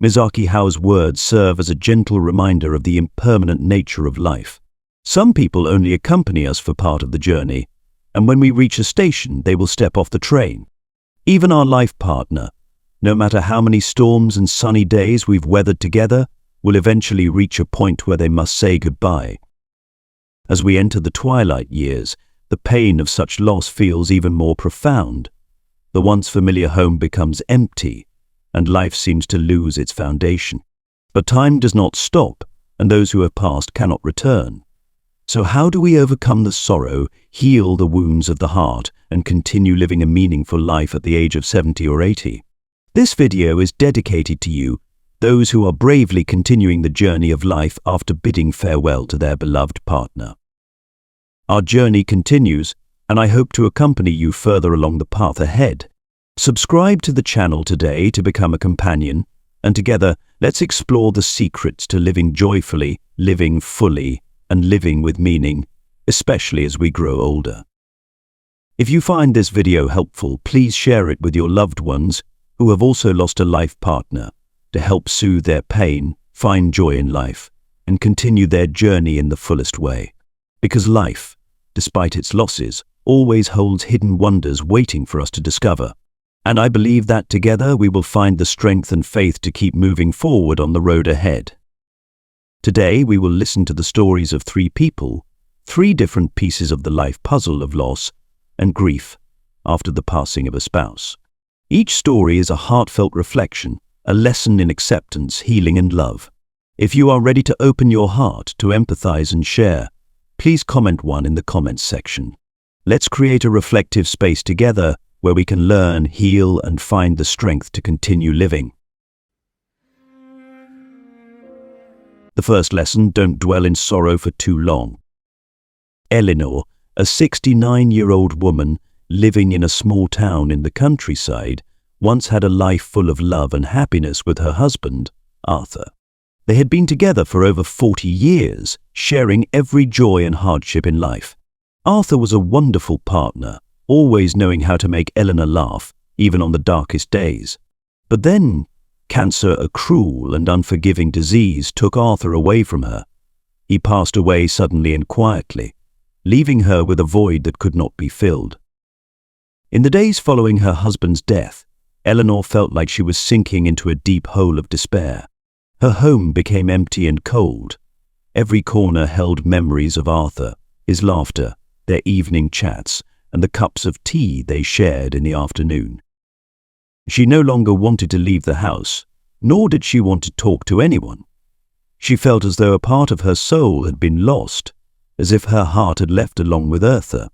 Miyazaki Howe's words serve as a gentle reminder of the impermanent nature of life. Some people only accompany us for part of the journey, and when we reach a station, they will step off the train. Even our life partner, no matter how many storms and sunny days we've weathered together, will eventually reach a point where they must say goodbye. As we enter the twilight years, the pain of such loss feels even more profound. The once familiar home becomes empty, and life seems to lose its foundation. But time does not stop, and those who have passed cannot return. So how do we overcome the sorrow, heal the wounds of the heart, and continue living a meaningful life at the age of 70 or 80? This video is dedicated to you, those who are bravely continuing the journey of life after bidding farewell to their beloved partner. Our journey continues, and I hope to accompany you further along the path ahead. Subscribe to the channel today to become a companion, and together, let's explore the secrets to living joyfully, living fully, and living with meaning, especially as we grow older. If you find this video helpful, please share it with your loved ones who have also lost a life partner to help soothe their pain, find joy in life, and continue their journey in the fullest way. Because life, despite its losses, always holds hidden wonders waiting for us to discover. And I believe that together we will find the strength and faith to keep moving forward on the road ahead. Today we will listen to the stories of three people, three different pieces of the life puzzle of loss and grief after the passing of a spouse. Each story is a heartfelt reflection, a lesson in acceptance, healing and love. If you are ready to open your heart to empathize and share, please comment one in the comments section. Let's create a reflective space together where we can learn, heal, and find the strength to continue living. The first lesson: don't dwell in sorrow for too long. Eleanor, a 69-year-old woman living in a small town in the countryside, once had a life full of love and happiness with her husband, Arthur. They had been together for over 40 years, sharing every joy and hardship in life. Arthur was a wonderful partner, always knowing how to make Eleanor laugh, even on the darkest days. But then, cancer, a cruel and unforgiving disease, took Arthur away from her. He passed away suddenly and quietly, leaving her with a void that could not be filled. In the days following her husband's death, Eleanor felt like she was sinking into a deep hole of despair. Her home became empty and cold. Every corner held memories of Arthur, his laughter, their evening chats, and the cups of tea they shared in the afternoon. She no longer wanted to leave the house, nor did she want to talk to anyone. She felt as though a part of her soul had been lost, as if her heart had left along with Arthur.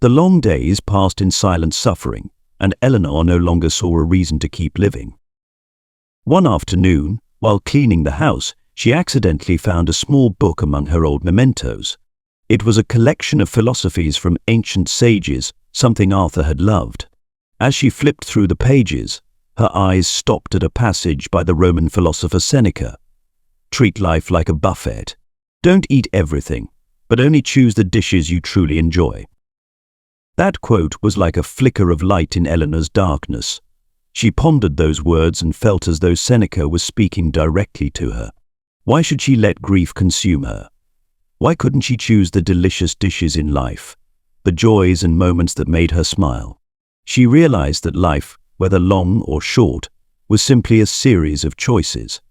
The long days passed in silent suffering, and Eleanor no longer saw a reason to keep living. One afternoon, while cleaning the house, she accidentally found a small book among her old mementos. It was a collection of philosophies from ancient sages, something Arthur had loved. As she flipped through the pages, her eyes stopped at a passage by the Roman philosopher Seneca. Treat life like a buffet. Don't eat everything, but only choose the dishes you truly enjoy. That quote was like a flicker of light in Eleanor's darkness. She pondered those words and felt as though Seneca was speaking directly to her. Why should she let grief consume her? Why couldn't she choose the delicious dishes in life, the joys and moments that made her smile? She realized that life, whether long or short, was simply a series of choices.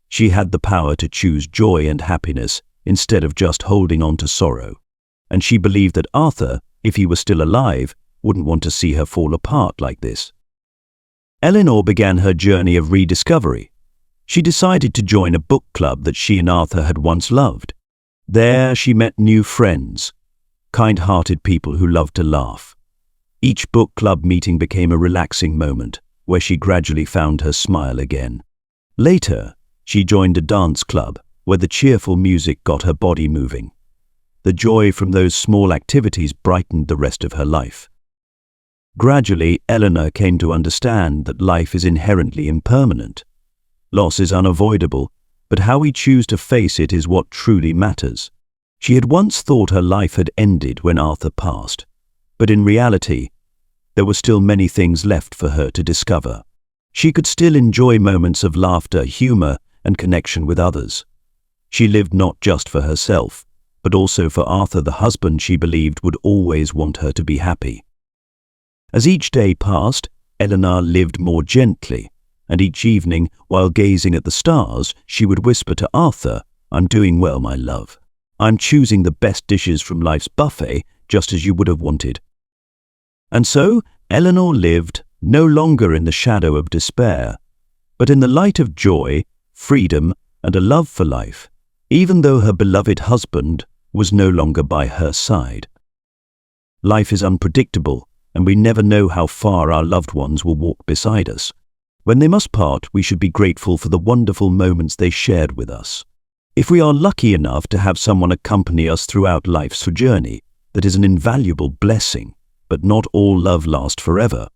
She had the power to choose joy and happiness instead of just holding on to sorrow. And she believed that Arthur, if he were still alive, wouldn't want to see her fall apart like this. Eleanor began her journey of rediscovery. She decided to join a book club that she and Arthur had once loved. There she met new friends, kind-hearted people who loved to laugh. Each book club meeting became a relaxing moment where she gradually found her smile again. Later, she joined a dance club where the cheerful music got her body moving. The joy from those small activities brightened the rest of her life. Gradually, Eleanor came to understand that life is inherently impermanent. Loss is unavoidable, but how we choose to face it is what truly matters. She had once thought her life had ended when Arthur passed, but in reality, there were still many things left for her to discover. She could still enjoy moments of laughter, humor, and connection with others. She lived not just for herself, but also for Arthur, the husband she believed would always want her to be happy. As each day passed, Eleanor lived more gently, and each evening, while gazing at the stars, she would whisper to Arthur, "I'm doing well, my love. I'm choosing the best dishes from life's buffet, just as you would have wanted." And so, Eleanor lived no longer in the shadow of despair, but in the light of joy, freedom, and a love for life, even though her beloved husband was no longer by her side. Life is unpredictable, and we never know how far our loved ones will walk beside us. When they must part, we should be grateful for the wonderful moments they shared with us. If we are lucky enough to have someone accompany us throughout life's journey, that is an invaluable blessing, but not all love lasts forever.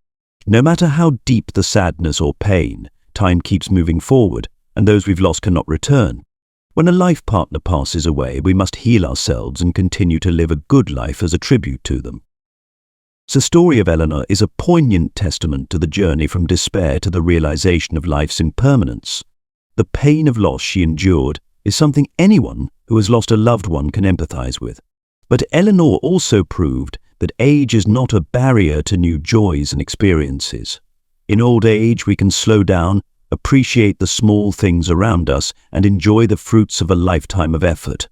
No matter how deep the sadness or pain, time keeps moving forward, and those we've lost cannot return. When a life partner passes away, we must heal ourselves and continue to live a good life as a tribute to them. The story of Eleanor is a poignant testament to the journey from despair to the realization of life's impermanence. The pain of loss she endured is something anyone who has lost a loved one can empathize with. But Eleanor also proved that age is not a barrier to new joys and experiences. In old age, we can slow down, appreciate the small things around us, and enjoy the fruits of a lifetime of effort.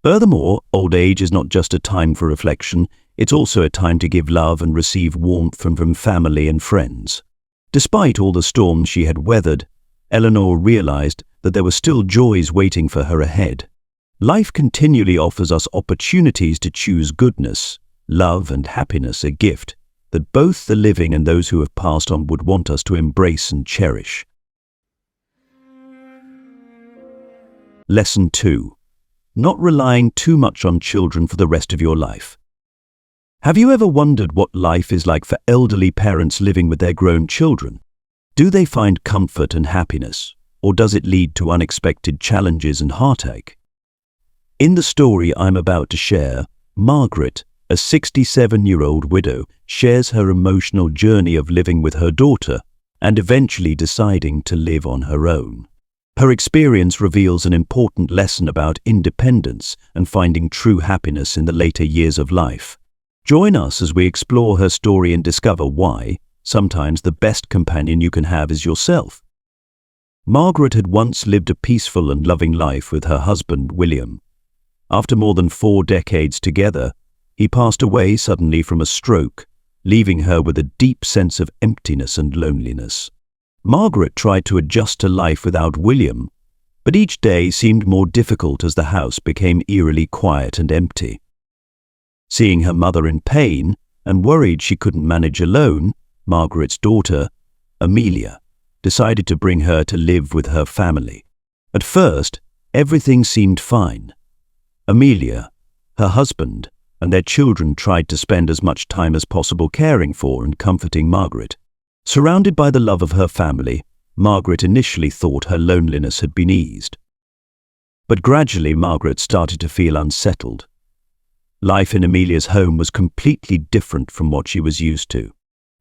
Furthermore, old age is not just a time for reflection, it's also a time to give love and receive warmth from family and friends. Despite all the storms she had weathered, Eleanor realized that there were still joys waiting for her ahead. Life continually offers us opportunities to choose goodness, love, and happiness, a gift that both the living and those who have passed on would want us to embrace and cherish. Lesson 2. Not relying too much on children for the rest of your life. Have you ever wondered what life is like for elderly parents living with their grown children? Do they find comfort and happiness, or does it lead to unexpected challenges and heartache? In the story I'm about to share, Margaret, a 67-year-old widow, shares her emotional journey of living with her daughter and eventually deciding to live on her own. Her experience reveals an important lesson about independence and finding true happiness in the later years of life. Join us as we explore her story and discover why sometimes the best companion you can have is yourself. Margaret had once lived a peaceful and loving life with her husband, William. After more than 4 decades together, he passed away suddenly from a stroke, leaving her with a deep sense of emptiness and loneliness. Margaret tried to adjust to life without William, but each day seemed more difficult as the house became eerily quiet and empty. Seeing her mother in pain and worried she couldn't manage alone, Margaret's daughter, Amelia, decided to bring her to live with her family. At first, everything seemed fine. Amelia, her husband, and their children tried to spend as much time as possible caring for and comforting Margaret. Surrounded by the love of her family, Margaret initially thought her loneliness had been eased. But gradually Margaret started to feel unsettled. Life in Amelia's home was completely different from what she was used to.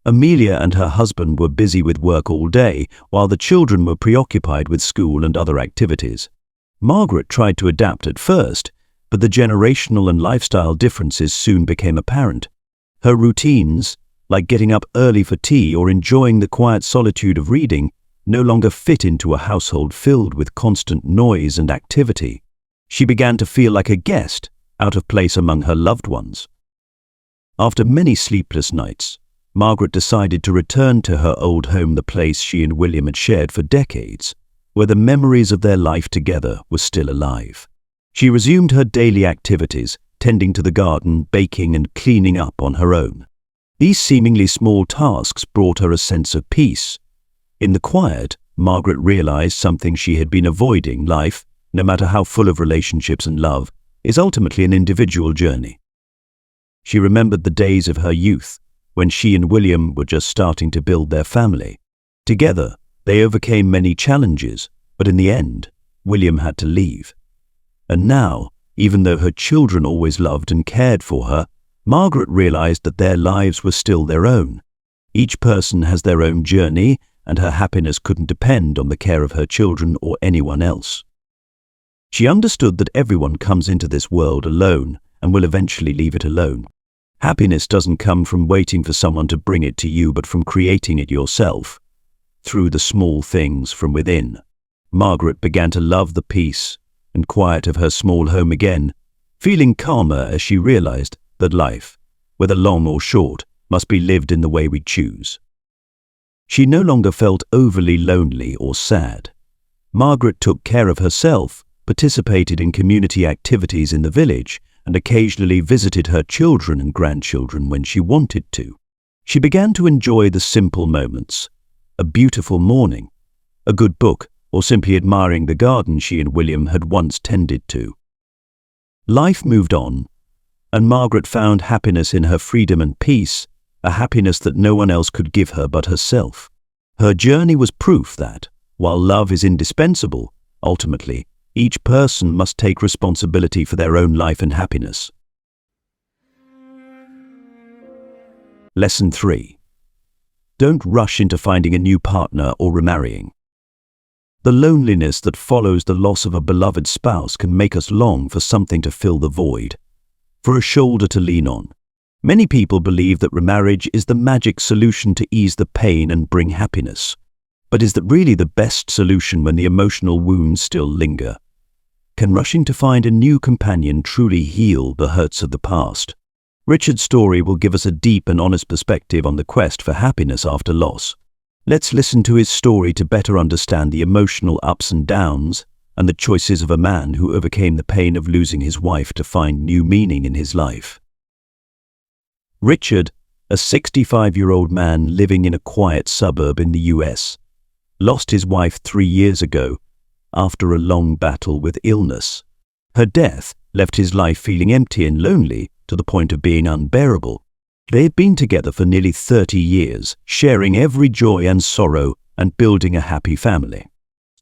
Amelia and her husband were busy with work all day, while the children were preoccupied with school and other activities. Margaret tried to adapt at first, but the generational and lifestyle differences soon became apparent. Her routines, like getting up early for tea or enjoying the quiet solitude of reading, no longer fit into a household filled with constant noise and activity. She began to feel like a guest, out of place among her loved ones. After many sleepless nights, Margaret decided to return to her old home, the place she and William had shared for decades, where the memories of their life together were still alive. She resumed her daily activities, tending to the garden, baking, and cleaning up on her own. These seemingly small tasks brought her a sense of peace. In the quiet, Margaret realized something she had been avoiding. Life, no matter how full of relationships and love, is ultimately an individual journey. She remembered the days of her youth, when she and William were just starting to build their family. Together, they overcame many challenges, but in the end, William had to leave. And now, even though her children always loved and cared for her, Margaret realized that their lives were still their own. Each person has their own journey, and her happiness couldn't depend on the care of her children or anyone else. She understood that everyone comes into this world alone and will eventually leave it alone. Happiness doesn't come from waiting for someone to bring it to you, but from creating it yourself, through the small things from within. Margaret began to love the peace and quiet of her small home again, feeling calmer as she realized that life, whether long or short, must be lived in the way we choose. She no longer felt overly lonely or sad. Margaret took care of herself, participated in community activities in the village, and occasionally visited her children and grandchildren when she wanted to. She began to enjoy the simple moments, a beautiful morning, a good book, or simply admiring the garden she and William had once tended to. Life moved on, and Margaret found happiness in her freedom and peace, a happiness that no one else could give her but herself. Her journey was proof that, while love is indispensable, ultimately, each person must take responsibility for their own life and happiness. Lesson 3. Don't rush into finding a new partner or remarrying. The loneliness that follows the loss of a beloved spouse can make us long for something to fill the void, for a shoulder to lean on. Many people believe that remarriage is the magic solution to ease the pain and bring happiness. But is that really the best solution when the emotional wounds still linger? Can rushing to find a new companion truly heal the hurts of the past? Richard's story will give us a deep and honest perspective on the quest for happiness after loss. Let's listen to his story to better understand the emotional ups and downs and the choices of a man who overcame the pain of losing his wife to find new meaning in his life. Richard, a 65-year-old man living in a quiet suburb in the US, lost his wife 3 years ago after a long battle with illness. Her death left his life feeling empty and lonely to the point of being unbearable. They had been together for nearly 30 years, sharing every joy and sorrow and building a happy family.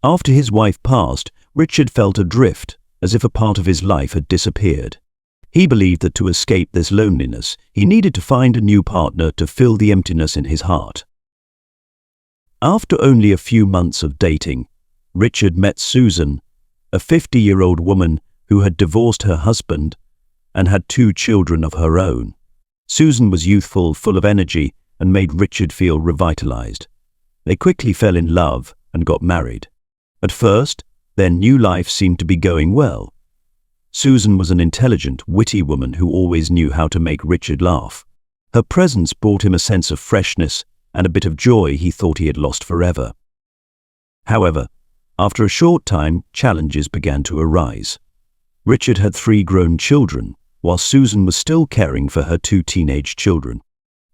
After his wife passed, Richard felt adrift, as if a part of his life had disappeared. He believed that to escape this loneliness, he needed to find a new partner to fill the emptiness in his heart. After only a few months of dating, Richard met Susan, a 50-year-old woman who had divorced her husband and had 2 children of her own. Susan was youthful, full of energy, and made Richard feel revitalized. They quickly fell in love and got married. At first, their new life seemed to be going well. Susan was an intelligent, witty woman who always knew how to make Richard laugh. Her presence brought him a sense of freshness and a bit of joy he thought he had lost forever. However, after a short time, challenges began to arise. Richard had 3 grown children, while Susan was still caring for her 2 teenage children.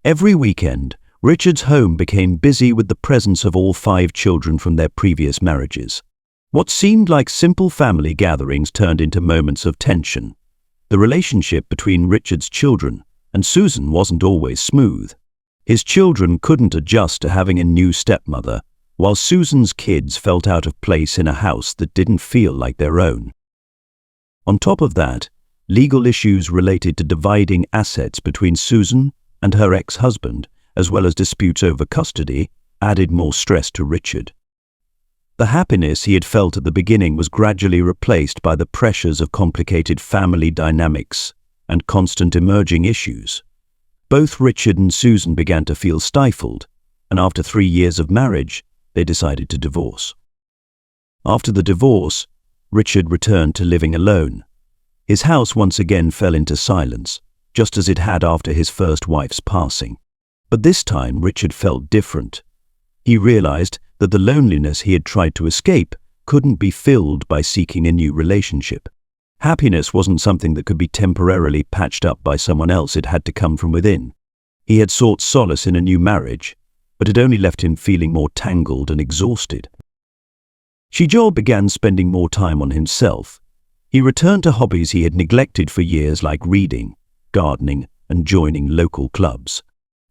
Every weekend, Richard's home became busy with the presence of all 5 children from their previous marriages. What seemed like simple family gatherings turned into moments of tension. The relationship between Richard's children and Susan wasn't always smooth. His children couldn't adjust to having a new stepmother, while Susan's kids felt out of place in a house that didn't feel like their own. On top of that, legal issues related to dividing assets between Susan and her ex-husband, as well as disputes over custody, added more stress to Richard. The happiness he had felt at the beginning was gradually replaced by the pressures of complicated family dynamics and constant emerging issues. Both Richard and Susan began to feel stifled, and after 3 years of marriage, they decided to divorce. After the divorce, Richard returned to living alone. His house once again fell into silence, just as it had after his first wife's passing. But this time Richard felt different. He realized that the loneliness he had tried to escape couldn't be filled by seeking a new relationship. Happiness wasn't something that could be temporarily patched up by someone else, it had to come from within. He had sought solace in a new marriage, but it only left him feeling more tangled and exhausted. Joel began spending more time on himself. He returned to hobbies he had neglected for years, like reading, gardening, and joining local clubs.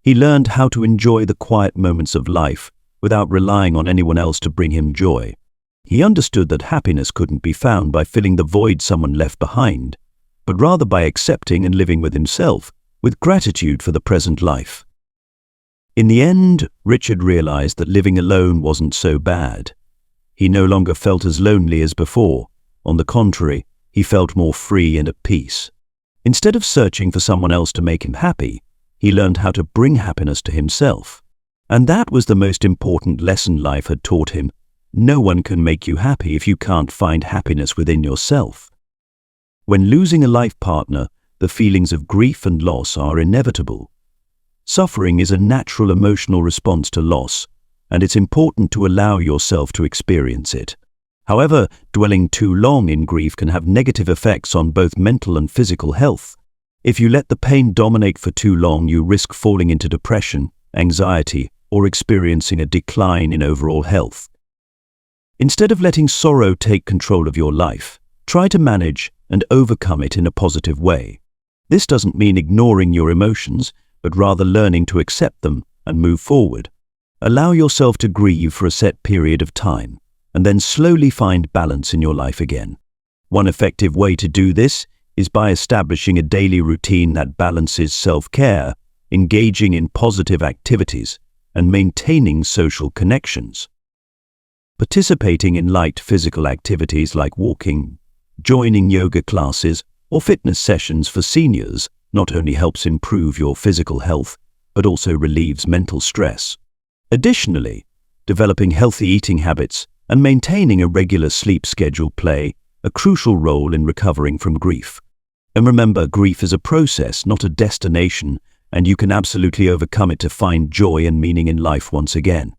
He learned how to enjoy the quiet moments of life without relying on anyone else to bring him joy. He understood that happiness couldn't be found by filling the void someone left behind, but rather by accepting and living with himself, with gratitude for the present life. In the end, Richard realized that living alone wasn't so bad. He no longer felt as lonely as before. On the contrary, he felt more free and at peace. Instead of searching for someone else to make him happy, he learned how to bring happiness to himself. And that was the most important lesson life had taught him. No one can make you happy if you can't find happiness within yourself. When losing a life partner, the feelings of grief and loss are inevitable. Suffering is a natural emotional response to loss, and it's important to allow yourself to experience it. However, dwelling too long in grief can have negative effects on both mental and physical health. If you let the pain dominate for too long, you risk falling into depression, anxiety, or experiencing a decline in overall health. Instead of letting sorrow take control of your life, try to manage and overcome it in a positive way. This doesn't mean ignoring your emotions, but rather learning to accept them and move forward. Allow yourself to grieve for a set period of time, and then slowly find balance in your life again. One effective way to do this is by establishing a daily routine that balances self-care, engaging in positive activities, and maintaining social connections. Participating in light physical activities like walking, joining yoga classes, or fitness sessions for seniors not only helps improve your physical health, but also relieves mental stress. Additionally, developing healthy eating habits and maintaining a regular sleep schedule play a crucial role in recovering from grief. And remember, grief is a process, not a destination, and you can absolutely overcome it to find joy and meaning in life once again.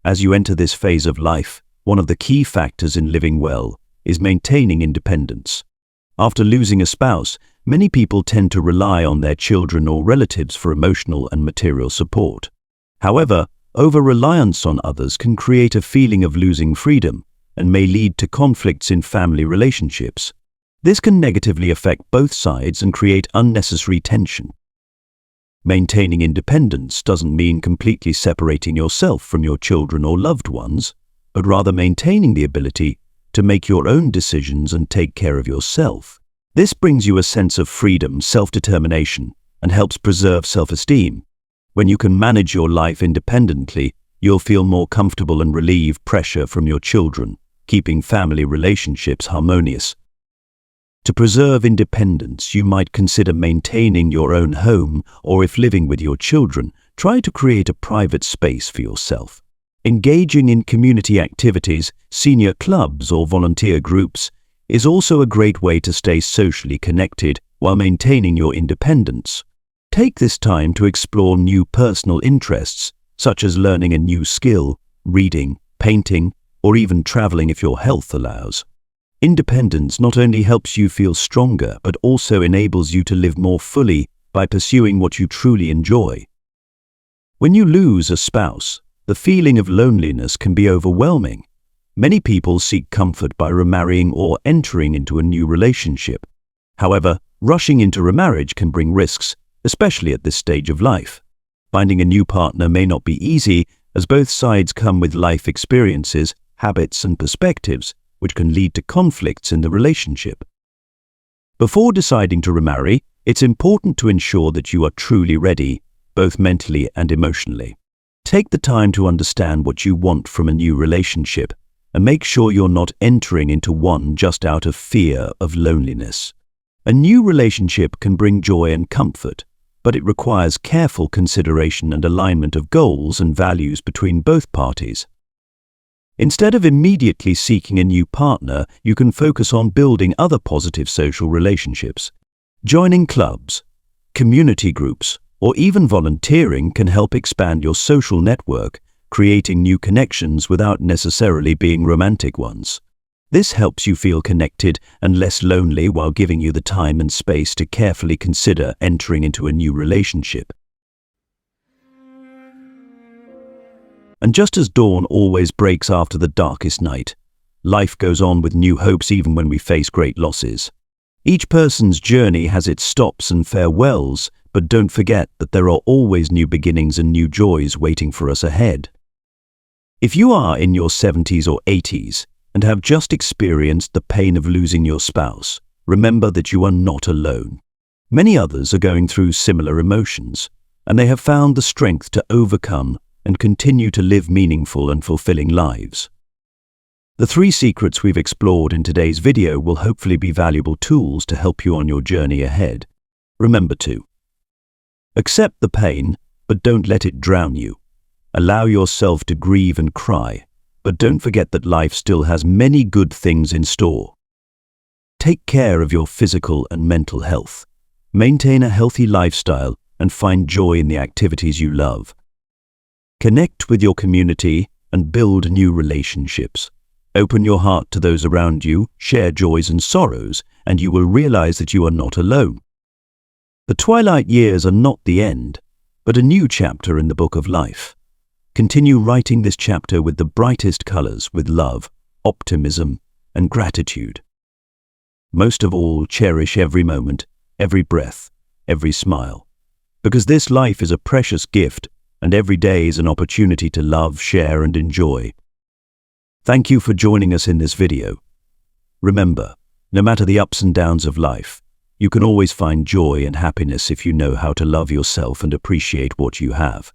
As you enter this phase of life, one of the key factors in living well is maintaining independence. After losing a spouse, many people tend to rely on their children or relatives for emotional and material support. However, over-reliance on others can create a feeling of losing freedom and may lead to conflicts in family relationships. This can negatively affect both sides and create unnecessary tension. Maintaining independence doesn't mean completely separating yourself from your children or loved ones, but rather maintaining the ability to make your own decisions and take care of yourself. This brings you a sense of freedom, self-determination, and helps preserve self-esteem. When you can manage your life independently, you'll feel more comfortable and relieve pressure from your children, keeping family relationships harmonious. To preserve independence, you might consider maintaining your own home, or if living with your children, try to create a private space for yourself. Engaging in community activities, senior clubs, or volunteer groups is also a great way to stay socially connected while maintaining your independence. Take this time to explore new personal interests, such as learning a new skill, reading, painting, or even traveling if your health allows. Independence not only helps you feel stronger, but also enables you to live more fully by pursuing what you truly enjoy. When you lose a spouse, the feeling of loneliness can be overwhelming. Many people seek comfort by remarrying or entering into a new relationship. However, rushing into remarriage can bring risks, especially at this stage of life. Finding a new partner may not be easy, as both sides come with life experiences, habits, and perspectives, which can lead to conflicts in the relationship. Before deciding to remarry, it's important to ensure that you are truly ready, both mentally and emotionally. Take the time to understand what you want from a new relationship, and make sure you're not entering into one just out of fear of loneliness. A new relationship can bring joy and comfort, but it requires careful consideration and alignment of goals and values between both parties. Instead of immediately seeking a new partner, you can focus on building other positive social relationships. Joining clubs, community groups, or even volunteering can help expand your social network, creating new connections without necessarily being romantic ones. This helps you feel connected and less lonely while giving you the time and space to carefully consider entering into a new relationship. And just as dawn always breaks after the darkest night, life goes on with new hopes even when we face great losses. Each person's journey has its stops and farewells, but don't forget that there are always new beginnings and new joys waiting for us ahead. If you are in your 70s or 80s and have just experienced the pain of losing your spouse, remember that you are not alone. Many others are going through similar emotions. and they have found the strength to overcome and continue to live meaningful and fulfilling lives. The 3 secrets we've explored in today's video will hopefully be valuable tools to help you on your journey ahead. Remember to accept the pain, but don't let it drown you. Allow yourself to grieve and cry, but don't forget that life still has many good things in store. Take care of your physical and mental health. Maintain a healthy lifestyle and find joy in the activities you love. Connect with your community and build new relationships. Open your heart to those around you, share joys and sorrows, and you will realize that you are not alone. The twilight years are not the end, but a new chapter in the book of life. Continue writing this chapter with the brightest colors, with love, optimism, and gratitude. Most of all, cherish every moment, every breath, every smile, because this life is a precious gift, and every day is an opportunity to love, share, and enjoy. Thank you for joining us in this video. Remember, no matter the ups and downs of life, you can always find joy and happiness if you know how to love yourself and appreciate what you have.